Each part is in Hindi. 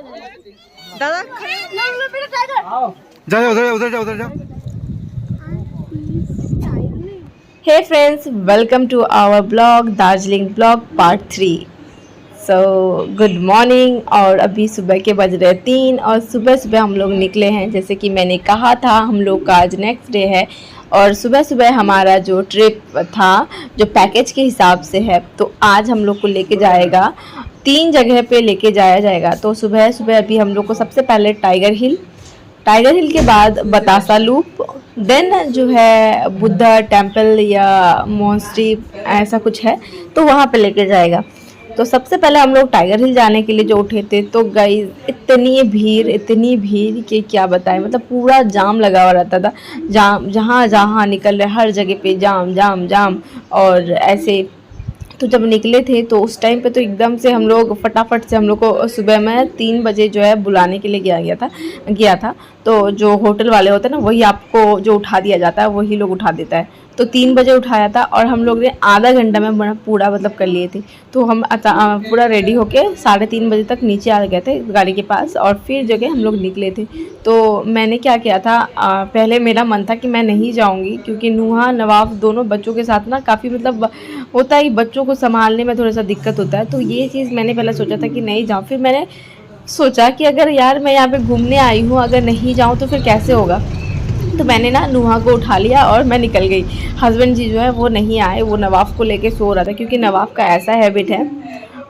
दादा जाओ उधर जाओ। Hey friends, welcome to our blog Darjeeling blog part 3। So good morning. और अभी सुबह के बज रहे 3 और सुबह हम लोग निकले हैं। जैसे कि मैंने कहा था, हम लोग का आज नेक्स्ट डे है और सुबह हमारा जो ट्रिप था जो पैकेज के हिसाब से है, तो आज हम लोग को लेके जाएगा 3 जगह पे लेके जाया जाएगा। तो सुबह अभी हम लोग को सबसे पहले टाइगर हिल के बाद बतासा लूप, देन जो है बुद्धा टेम्पल या मॉन्स्ट्री ऐसा कुछ है, तो वहाँ पे लेके जाएगा। तो सबसे पहले हम लोग टाइगर हिल जाने के लिए जो उठे थे, तो गाइस इतनी भीड़ कि क्या बताएं। मतलब पूरा जाम लगा हुआ रहता था, जहाँ निकल रहे हर जगह पे जाम। और ऐसे तो जब निकले थे तो उस टाइम पे तो एकदम से हम लोग फटाफट से, हम लोग को सुबह में 3 बजे जो है बुलाने के लिए गया था। तो जो होटल वाले होते हैं ना, वही आपको जो उठा दिया जाता है, वही लोग उठा देता है। तो 3 बजे उठाया था और हम लोग ने आधा घंटा में पूरा मतलब कर लिए थे। तो हम पूरा रेडी होके 3:30 बजे तक नीचे आ गए थे गाड़ी के पास और फिर जगह हम लोग निकले थे। तो मैंने क्या किया था, पहले मेरा मन था कि मैं नहीं जाऊंगी, क्योंकि नुहा नवाब दोनों बच्चों के साथ ना काफ़ी मतलब होता है, बच्चों को संभालने में थोड़ा सा दिक्कत होता है। तो ये चीज़ मैंने पहले सोचा था कि नहीं जाऊँ। फिर मैंने सोचा कि अगर यार मैं यहाँ पे घूमने आई हूँ, अगर नहीं जाऊँ तो फिर कैसे होगा। तो मैंने ना नुहा को उठा लिया और मैं निकल गई। हस्बैंड जी जो है वो नहीं आए, वो नवाब को लेके सो रहा था, क्योंकि नवाब का ऐसा हैबिट है,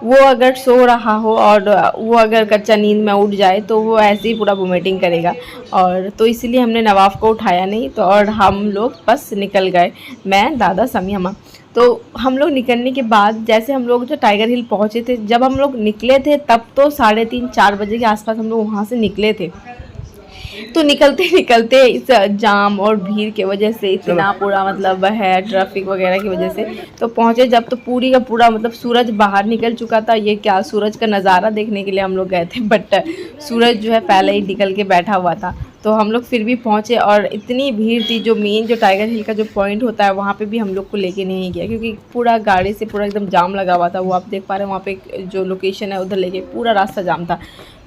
वो अगर सो रहा हो और वो अगर कच्चा नींद में उठ जाए तो वो ऐसे ही पूरा वोमिटिंग करेगा। और तो इसीलिए हमने नवाब को उठाया नहीं। तो और हम लोग बस निकल गए, मैं, दादा, समी, अम्मा। तो हम लोग निकलने के बाद जैसे हम लोग जो टाइगर हिल पहुँचे थे, जब हम लोग निकले थे तब तो 3:30-4 बजे के आसपास हम लोग वहाँ से निकले थे। तो निकलते इस जाम और भीड़ की वजह से इतना पूरा मतलब है, ट्रैफिक वगैरह की वजह से तो पहुँचे जब, तो पूरी का पूरा मतलब सूरज बाहर निकल चुका था। ये क्या, सूरज का नज़ारा देखने के लिए हम लोग गए थे, बट सूरज जो है पहले ही निकल के बैठा हुआ था। तो हम लोग फिर भी पहुँचे और इतनी भीड़ थी। जो मेन जो टाइगर हिल का जो पॉइंट होता है, वहाँ पे भी हम लोग को लेके नहीं गया, क्योंकि पूरा गाड़ी से पूरा एकदम जाम लगा हुआ था। वो आप देख पा रहे हैं, वहाँ पे जो लोकेशन है उधर लेके पूरा रास्ता जाम था,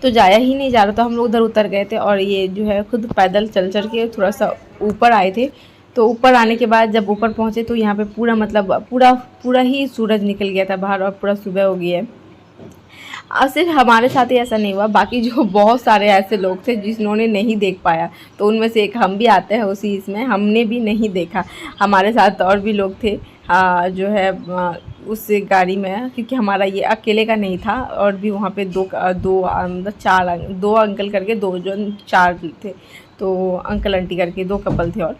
तो जाया ही नहीं जा रहा। तो हम लोग उधर उतर गए थे और ये जो है खुद पैदल चल के थोड़ा सा ऊपर आए थे। तो ऊपर आने के बाद जब ऊपर पहुँचे तो यहाँ पे पूरा मतलब पूरा ही सूरज निकल गया था बाहर और पूरा सुबह हो गई है। और सिर्फ हमारे साथ ही ऐसा नहीं हुआ, बाकी जो बहुत सारे ऐसे लोग थे जिन्होंने नहीं देख पाया, तो उनमें से एक हम भी आते हैं उसी इसमें, हमने भी नहीं देखा। हमारे साथ और भी लोग थे जो है उस गाड़ी में, क्योंकि हमारा ये अकेले का नहीं था, और भी वहाँ पे दो अंकल करके 2 जन 4 थे। तो अंकल आंटी करके 2 कपल थे। और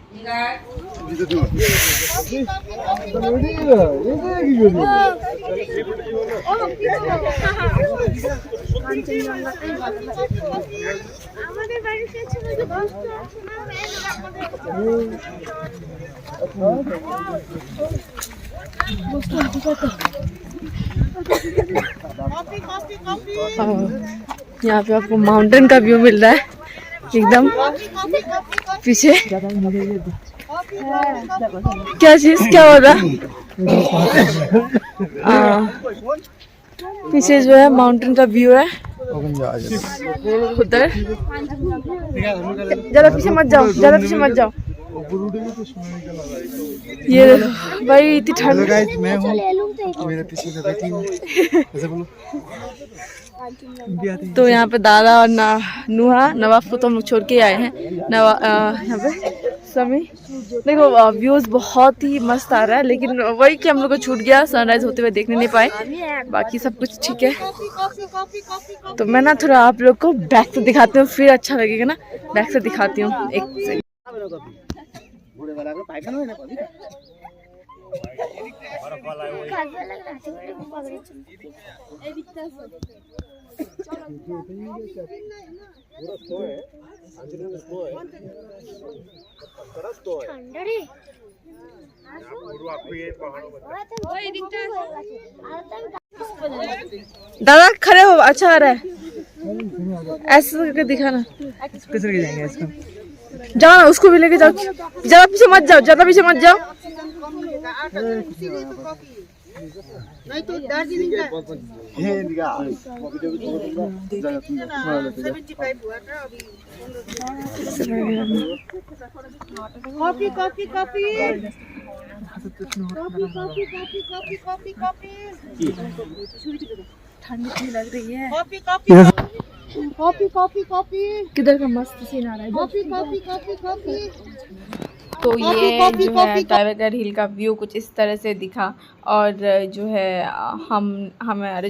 यहाँ पे आपको माउंटेन का व्यू मिल रहा है एकदम पीछे। क्या चीज, क्या हो रहा है पीछे जो है माउंटेन का व्यू है उधर। ज्यादा पीछे मत जाओ, ये भाई इतनी ठंड। मैं हूँ, मेरे पीछे से बैठी हूँ, ऐसे बोलो। तो यहाँ पे दादा और नुहा नवाब को तो हम लोग छोड़ के आए हैं। यहाँ पे समी देखो, व्यूज बहुत ही मस्त आ रहा है, लेकिन वही कि हम लोग को छूट गया, सनराइज होते हुए देखने नहीं पाए। बाकी सब कुछ ठीक है। तो मैं ना थोड़ा आप लोग को बैक से दिखाती हूँ, फिर अच्छा लगेगा ना, बैक से दिखाती हूँ एक। दादा खड़े हो, अच्छा आ रहा है, ऐसे करके दिखाना। कैसे लेके जाएंगे इसको? जाओ ना, उसको भी लेके जाओ। ज्यादा पीछे मत जाओ। नहीं तो दार्जिलिंग का हेंगा जागा तुम 75 हुआ था अभी। Coffee coffee coffee coffee coffee coffee coffee coffee coffee ठंडी सी लग रही है। Coffee coffee coffee coffee coffee किधर का मस्त सीन आ रहा है। Coffee coffee coffee coffee. तो कॉफी, ये कॉफी, जो है कॉफी, टाइगर हिल का व्यू कुछ इस तरह से दिखा। और जो है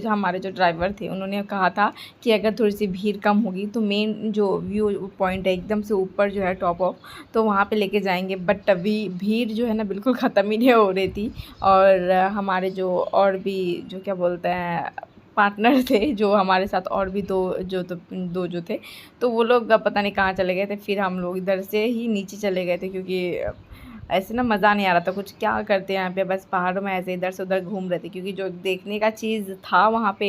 हमारे जो ड्राइवर थे उन्होंने कहा था कि अगर थोड़ी सी भीड़ कम होगी तो मेन जो व्यू पॉइंट है एकदम से ऊपर जो है टॉप ऑफ, तो वहाँ पे लेके जाएंगे। बट अभी भीड़ जो है ना बिल्कुल ख़त्म ही नहीं हो रही थी। और हमारे जो और भी जो क्या बोलते हैं पार्टनर थे जो हमारे साथ, और भी दो जो थे, तो वो लोग पता नहीं कहाँ चले गए थे। फिर हम लोग इधर से ही नीचे चले गए थे क्योंकि ऐसे ना मज़ा नहीं आ रहा था कुछ। क्या करते हैं यहाँ पे, बस पहाड़ों में ऐसे इधर से उधर घूम रहे थे क्योंकि जो देखने का चीज़ था वहाँ पे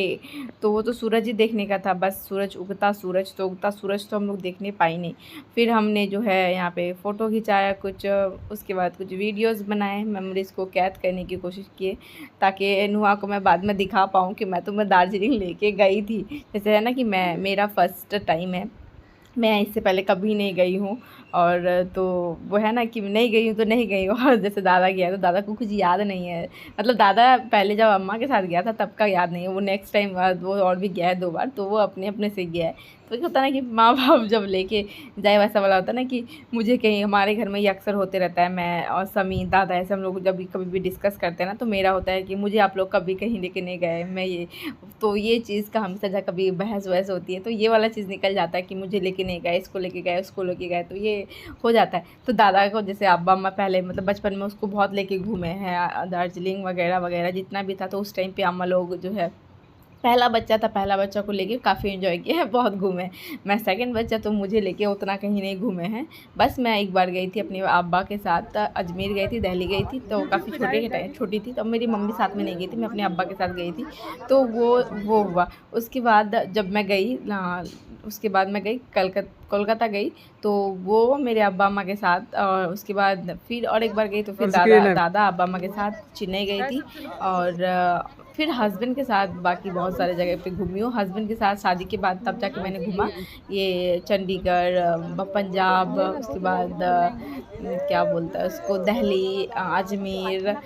तो वो तो सूरज ही देखने का था। बस सूरज उगता सूरज तो हम लोग देखने पाए नहीं। फिर हमने जो है यहाँ पे फ़ोटो खिंचाया कुछ, उसके बाद कुछ वीडियोस बनाए, मेमोरीज़ को कैद करने की कोशिश किए ताकि नुहा को मैं बाद में दिखा पाऊँ कि मैं तुम्हें दार्जिलिंग लेके गई थी। जैसे है ना कि मेरा फ़र्स्ट टाइम है, मैं इससे पहले कभी नहीं गई हूँ। और तो वो है ना कि नहीं गई हूँ तो नहीं गई हूँ। और जैसे दादा गया तो दादा को कुछ याद नहीं है, मतलब दादा पहले जब अम्मा के साथ गया था तब का याद नहीं है। वो नेक्स्ट टाइम वो और भी गया है 2 बार, तो वो अपने अपने से गया है। तो होता है ना कि माँ बाप जब लेके जाए वैसा वाला होता है ना कि मुझे कहीं, हमारे घर में ये अक्सर होते रहता है, मैं और समी दादा ऐसे हम लोग जब भी कभी भी डिस्कस करते हैं ना तो मेरा होता है कि मुझे आप लोग कभी कहीं लेके नहीं गए, मैं ये, तो ये चीज़ का हमेशा जब कभी बहस वहस होती है तो ये वाला चीज़ निकल जाता है कि मुझे लेके नहीं गए, इसको लेके गए, उसको लेके गए, तो ये हो जाता है। तो दादा को जैसे अब्बा अम्मा पहले मतलब बचपन में उसको बहुत लेके घूमे हैं दार्जिलिंग वगैरह वगैरह जितना भी था। तो उस टाइम पे अम्मा लोग जो है, पहला बच्चा था, पहला बच्चा को लेके काफ़ी एंजॉय किया है, बहुत घूमे। मैं सेकंड बच्चा तो मुझे लेके उतना कहीं नहीं घूमे हैं। बस मैं एक बार गई थी अपने अब्बा के साथ, अजमेर गई थी, दिल्ली गई थी, तो काफ़ी छोटी थी, तो मेरी मम्मी साथ में नहीं गई थी, मैं अपने अब्बा के साथ गई थी। तो वो हुआ। उसके बाद जब मैं गई उसके बाद मैं गई कोलकाता गई, तो वो मेरे अब्बा अम्मा के साथ। और उसके बाद फिर और एक बार गई तो फिर दादा अब्बा अम्मा के साथ चेन्नई गई थी। और फिर हस्बैंड के साथ बाकी बहुत सारे जगह पे घूमी हूँ। हस्बैंड के साथ शादी के बाद तब जाके मैंने घूमा ये चंडीगढ़, पंजाब, उसके बाद क्या बोलता है उसको, दिल्ली, अजमेर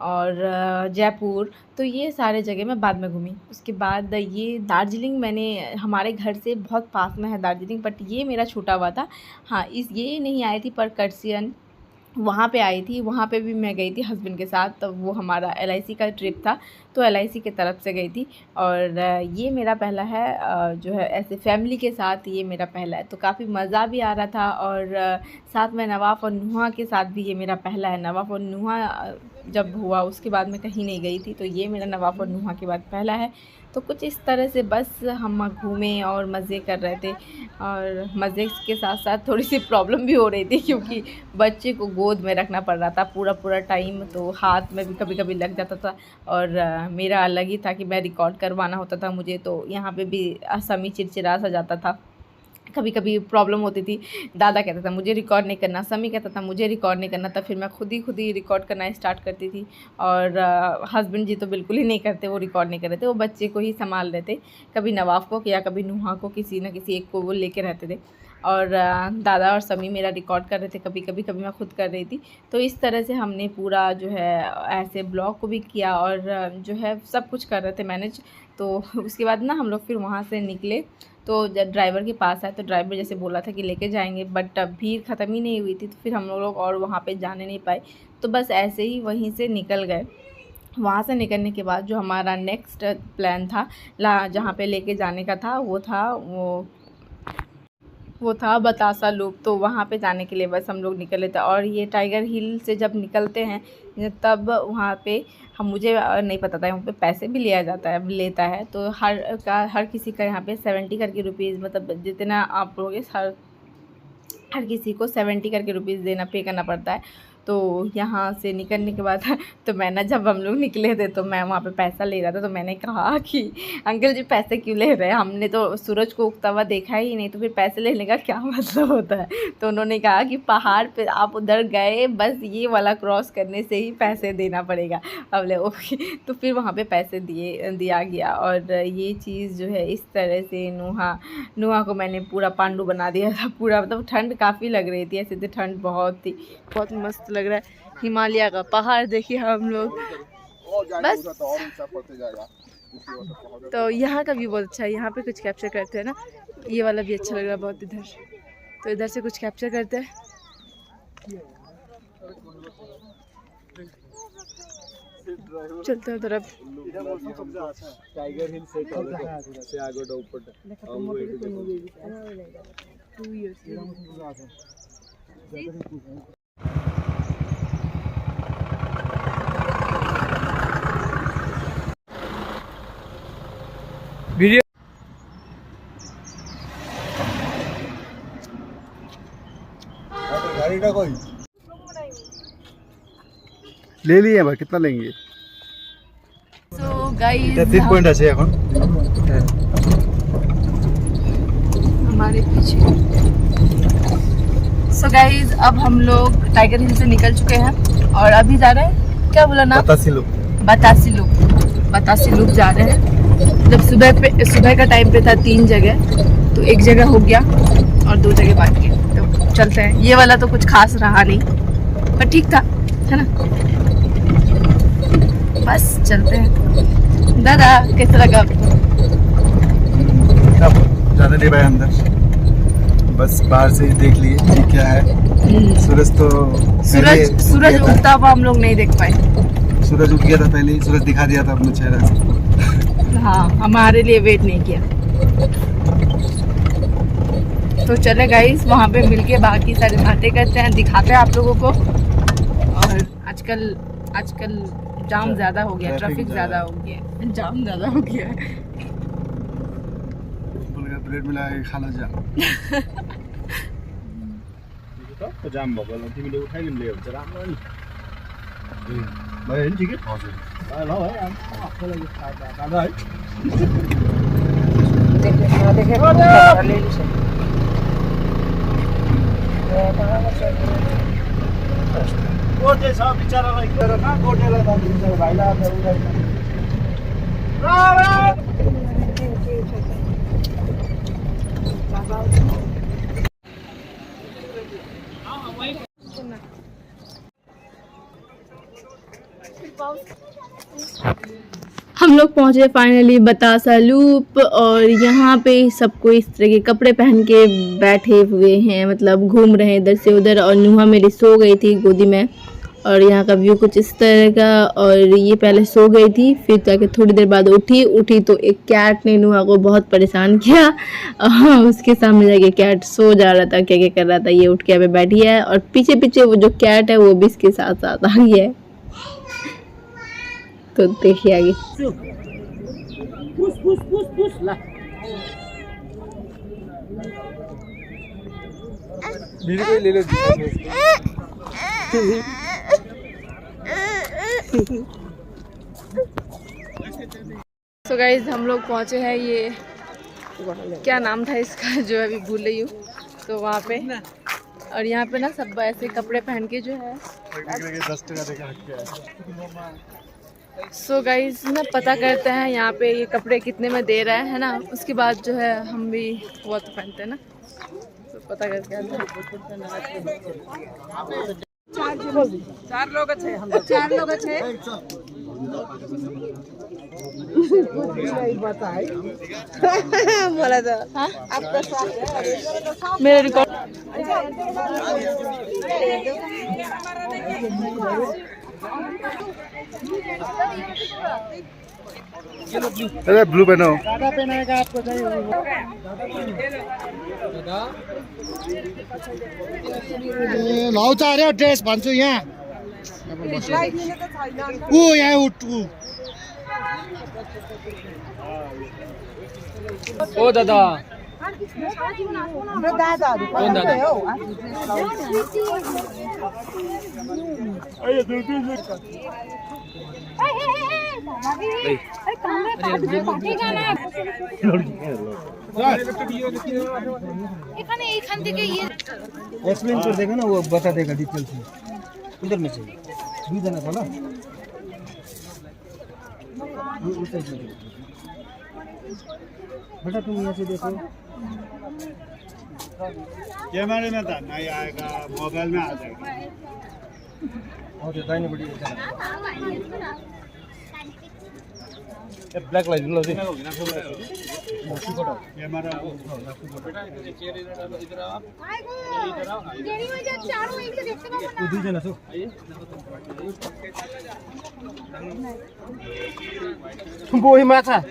और जयपुर, तो ये सारे जगह मैं बाद में घूमी। उसके बाद ये दार्जिलिंग मैंने, हमारे घर से बहुत पास में है दार्जिलिंग, बट ये मेरा छूटा हुआ था। हाँ, ये नहीं आई थी पर कर्सियन वहाँ पे आई थी, वहाँ पे भी मैं गई थी हस्बैंड के साथ। तो वो हमारा एलआईसी का ट्रिप था, तो एलआईसी की तरफ से गई थी। और ये मेरा पहला है जो है ऐसे फैमिली के साथ, ये मेरा पहला है, तो काफ़ी मज़ा भी आ रहा था। और साथ में नवाफ़ और नुहा के साथ भी ये मेरा पहला है। नवाफ़ और नुहा जब हुआ उसके बाद मैं कहीं नहीं गई थी, तो ये मेरा नवाफ़ और नुहा के बाद पहला है। तो कुछ इस तरह से बस हम घूमे और मज़े कर रहे थे। और मज़े के साथ साथ थोड़ी सी प्रॉब्लम भी हो रही थी क्योंकि बच्चे को गोद में रखना पड़ रहा था पूरा टाइम, तो हाथ में भी कभी कभी लग जाता था। और मेरा अलग ही था कि मैं रिकॉर्ड करवाना होता था मुझे, तो यहाँ पे भी समी चिड़चिड़ा सा जाता था, कभी कभी प्रॉब्लम होती थी। दादा कहता था मुझे रिकॉर्ड नहीं करना, समी कहता था मुझे रिकॉर्ड नहीं करना, तब फिर मैं खुद ही रिकॉर्ड करना स्टार्ट करती थी। और हस्बैंड जी तो बिल्कुल ही नहीं करते, वो रिकॉर्ड नहीं कर रहे थे, वो बच्चे को ही संभाल रहे थे, कभी नवाफ़ को या कभी नुहा को, किसी न किसी एक को वो लेके रहते थे। और दादा और समी मेरा रिकॉर्ड कर रहे थे, कभी मैं खुद कर रही थी। तो इस तरह से हमने पूरा जो है ऐसे ब्लॉग को भी किया और जो है सब कुछ कर रहे थे मैनेज। तो उसके बाद ना हम लोग फिर वहाँ से निकले, तो जब ड्राइवर के पास आए तो ड्राइवर जैसे बोला था कि लेके जाएंगे, बट भीड़ ख़त्म ही नहीं हुई थी, तो फिर हम लोग और वहाँ पे जाने नहीं पाए, तो बस ऐसे ही वहीं से निकल गए। वहाँ से निकलने के बाद जो हमारा नेक्स्ट प्लान था जहाँ पे लेके जाने का था, वो था बतासा लूप। तो वहाँ पे जाने के लिए बस हम लोग निकले थे। और ये टाइगर हिल से जब निकलते हैं तब वहाँ पे मुझे नहीं पता था वहाँ पे पैसे भी लेता है। तो हर किसी का यहाँ पे 70 करके रुपीज़, मतलब जितना आप लोगे हर किसी को 70 करके रुपीज़ पे करना पड़ता है। तो यहाँ से निकलने के बाद तो मैं ना, जब हम लोग निकले थे तो मैं वहाँ पे पैसा ले रहा था, तो मैंने कहा कि अंकल जी पैसे क्यों ले रहे हैं, हमने तो सूरज को उगता हुआ देखा ही नहीं, तो फिर पैसे लेने का क्या मतलब होता है। तो उन्होंने कहा कि पहाड़ पे आप उधर गए, बस ये वाला क्रॉस करने से ही पैसे देना पड़ेगा। अब ले ओके, तो फिर वहाँ पे पैसे दिया गया। और ये चीज़ जो है इस तरह से नुहा को मैंने पूरा पांडु बना दिया था पूरा। मतलब ठंड काफ़ी लग रही थी, ऐसे तो ठंड बहुत थी, बहुत मस्त लग रहा है। हिमालय का पहाड़ देखिए हम लोग, बस। तो यहाँ का भी बहुत अच्छा है, यहाँ पे कुछ कैप्चर करते हैं ना, ये वाला भी अच्छा लग रहा है बहुत इधर। तो इधर से कुछ कैप्चर करते हैं। चलते हैं तरफ। टाइगर हिल से आगे ऊपर वीडियो गाड़ी का कोई ले लिए भाई, कितना लेंगे? सो गाइस, 3 पॉइंट আছে এখন हमारे पीछे। सो गाइस, अब हम लोग टाइगर हिल से निकल चुके हैं और अभी जा रहे हैं, क्या बोला ना, बतासी लूप जा रहे हैं। जब सुबह का टाइम पे था 3 जगह, तो 1 जगह हो गया और 2 जगह बाकी है। तो चलते हैं। ये वाला तो कुछ खास रहा नहीं, पर ठीक था, है ना। बस चलते हैं। दादा कैसा लगा आपको? जाने दे भाई अंदर, बस बाहर से ही देख लिए कि क्या है। सूरज उगता हुआ हम लोग नहीं देख पाए। सूरज उग गया था पहले ही, सूरज दिखा दिया था अपने चेहरा से। हाँ, हमारे लिए वेट नहीं किया। तो चले गाइस, वहाँ पे मिलके बाकी सारी बातें करते हैं, दिखाते हैं आप लोगों को। और आजकल जाम ज़्यादा हो गया, ट्रैफिक ज़्यादा हो गया, जाम ज़्यादा हो गया है। ब्रेड मिला खाना जाम तो जाम भगल तिमीले उठाइदिनु ल्यायो भने चाहिँ राम्रो नि भयो नि ठिकै हजुर ल है आफूलाई दादा है देखे गोटे छ बिचारालाई गएर कहाँ गोटेलाई त बिचारा भाइलाई हम लोग पहुंचे फाइनली बतासा लूप। और यहाँ पे सबको इस तरह के कपड़े पहन के बैठे हुए हैं, मतलब घूम रहे हैं इधर से उधर। और नुहा मेरी सो गई थी गोदी में, और यहाँ का व्यू कुछ इस तरह का। और ये पहले सो गई थी, फिर जाके थोड़ी देर बाद उठी तो एक कैट ने नुहा को बहुत परेशान किया। उसके सामने जाके कैट सो जा रहा था, क्या कर रहा था, ये उठ के यहाँ पे बैठी है। और पीछे पीछे वो जो कैट है वो भी इसके साथ साथ आ गया है। तो देखिए आगे। ले लो तो गाइज हम लोग पहुंचे हैं, ये क्या नाम था इसका जो अभी भूल रही हूँ, तो वहाँ पे। और यहाँ पे ना सब ऐसे कपड़े पहन के जो है। सो गाइज ना पता करते हैं यहाँ पे ये कपड़े कितने में दे रहा है ना, उसके बाद जो है हम भी वो तो पहनते हैं ना, तो पता करके आते हैं। 4 लोग अच्छे बोला था। मेरा रिकॉर्ड अरे ब्लू पहनो लाउँछ अरे ड्रेस भन्छु यहाँ ऊ यहाँ उठ ओ दादा एक्सप्लेन कर देगा ना, वो बता देगा डिटेल से। उधर में चाहिए 2 जना था ना, उस साइड में। बेटा तुम यहाँ से देखो, कैमरे में तो नहीं आएगा, मोबाइल में आ जाएगा। और ये दाहिने बड़ी ब्लैक लाइट लो जी। कैमरा दो जना सो बोही माछा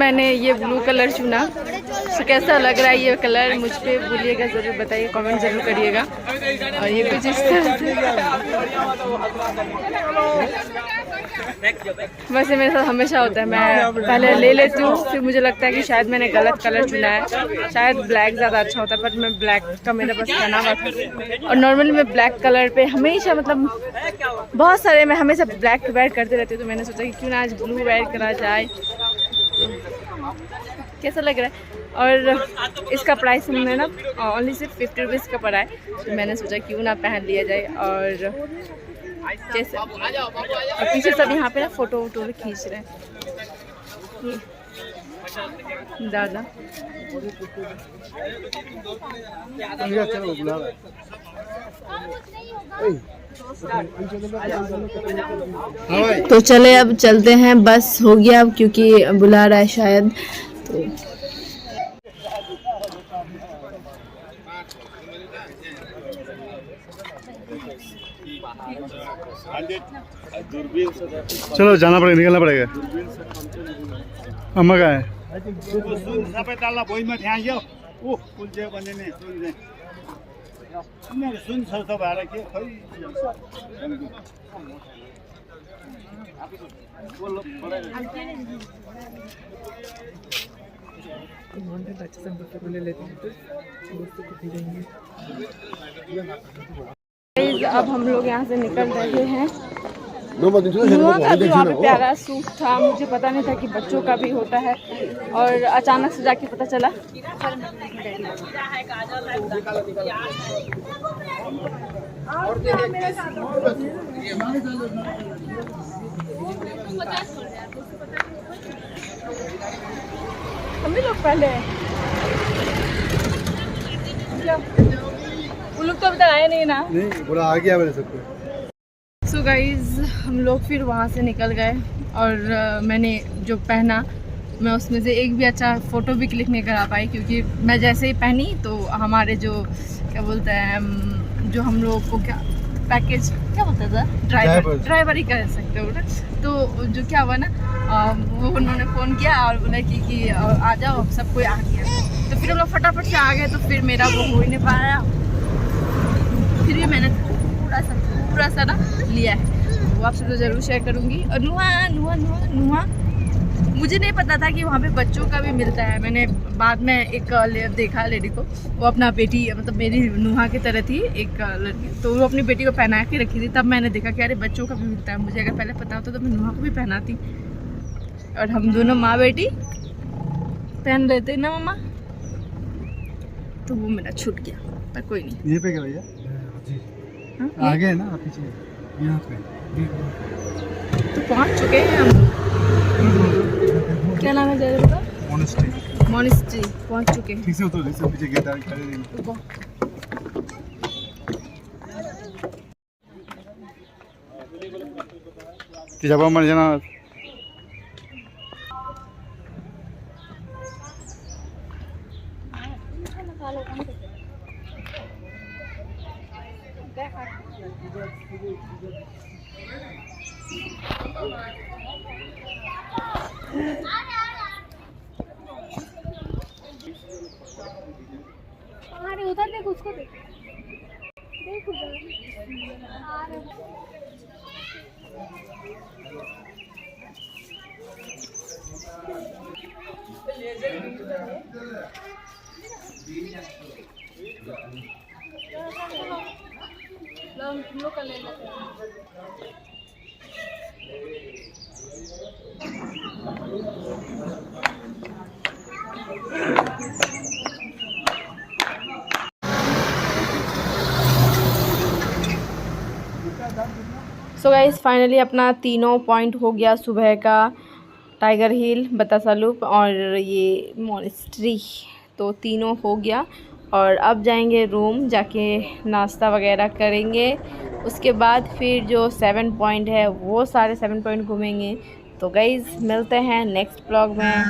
मैंने ये ब्लू कलर चुना। तो कैसा लग रहा है ये कलर, मुझ पे बोलिएगा, ज़रूर बताइए, कमेंट ज़रूर करिएगा। और ये कुछ इस तरह से, वैसे मेरे साथ हमेशा होता है, मैं पहले ले लेती हूँ, फिर मुझे लगता है कि शायद मैंने गलत कलर चुना है, शायद ब्लैक ज़्यादा अच्छा होता है, बट मैं ब्लैक का मेरे पास पहना हुआ था। और नॉर्मली मैं ब्लैक कलर पे हमेशा, मतलब बहुत सारे, मैं हमेशा ब्लैक वेयर करते रहती हूँ, तो मैंने सोचा कि क्यों ना आज ब्लू वेयर करा जाए। कैसा लग रहा है? और इसका प्राइस हमने ना ओनली सिर्फ 50 रुपीज़ का पड़ा है, तो मैंने सोचा क्यों ना पहन लिया जाए। और कैसे, और पीछे सब यहाँ पे ना फ़ोटो वोटो भी खींच रहे हैं दादा। तो चले अब चलते हैं, बस हो गया अब, क्योंकि बुला रहा है शायद। तो चलो जाना पड़ेगा, निकलना पड़ेगा। अम्मा का है सबै ताला भुइँमा ठ्याङ्ग्यो ऊ कुल्चे भने नि सुन सुन छ त भएर के खै अब हम लोग यहाँ से निकल रहे हैं। नुआ का भी वहाँ पे प्यारा सूट था, मुझे पता नहीं था कि बच्चों का भी होता है, और अचानक से जाके पता चला। हम भी लोग पहले वो लोग तो अभी तक आए नहीं ना, नहीं बोला आ गया मेरे सबको। सो गाइज हम लोग फिर वहाँ से निकल गए, और मैंने जो पहना, मैं उसमें से एक भी अच्छा फ़ोटो भी क्लिक नहीं करा पाई, क्योंकि मैं जैसे ही पहनी तो हमारे जो क्या बोलते हैं, जो हम लोग को क्या पैकेज क्या बोलता था, ड्राइवर ही कह सकते हो ना। तो जो क्या हुआ ना, वो उन्होंने फ़ोन किया और बोला कि आ जाओ, सब कोई आ गया। तो फिर हम लोग फटाफट से आ गए, तो फिर मेरा वो हो ही नहीं पाया। फिर भी मैंने पूरा सा ना लिया है, वो आपसे तो ज़रूर शेयर करूँगी। और नुआ नुआ नुआ नुआ मुझे नहीं पता था कि वहाँ पे बच्चों का भी मिलता है। मैंने बाद में एक देखा लेडी को, वो अपना बेटी मतलब मेरी नुहा की तरह थी एक लड़की, तो वो अपनी बेटी को पहना के रखी थी। तब मैंने देखा कि अरे बच्चों का भी मिलता है। मुझे अगर पहले पता होता तो मैं नुहा को भी पहनाती, और हम दोनों माँ बेटी पहन रहे थे ना मम्मा, तो वो मेरा छूट गया, पर कोई नहीं। ये पे क्या भैया? हाँ, आगे है ना पीछे, यहाँ पे तो पहुँच चुके हैं हम। क्या नाम है जगह का? मोनेस्ट्री। मोनेस्ट्री पहुँच चुके हैं। ठीक से उतर, इससे पीछे गेट आगे खड़े नहीं। रुको। तिजाबा मर जाना। अरे उधर देख, उसको देख, देख उधर। हम लोग का ले लेते हैं। सो गाइस फाइनली अपना तीनों पॉइंट हो गया सुबह का, टाइगर हिल, बतासा लूप और ये मोनेस्ट्री, तो तीनों हो गया। और अब जाएंगे रूम, जाके नाश्ता वगैरह करेंगे। उसके बाद फिर जो 7 पॉइंट है वो सारे 7 पॉइंट घूमेंगे। तो गाइस मिलते हैं नेक्स्ट ब्लॉग में।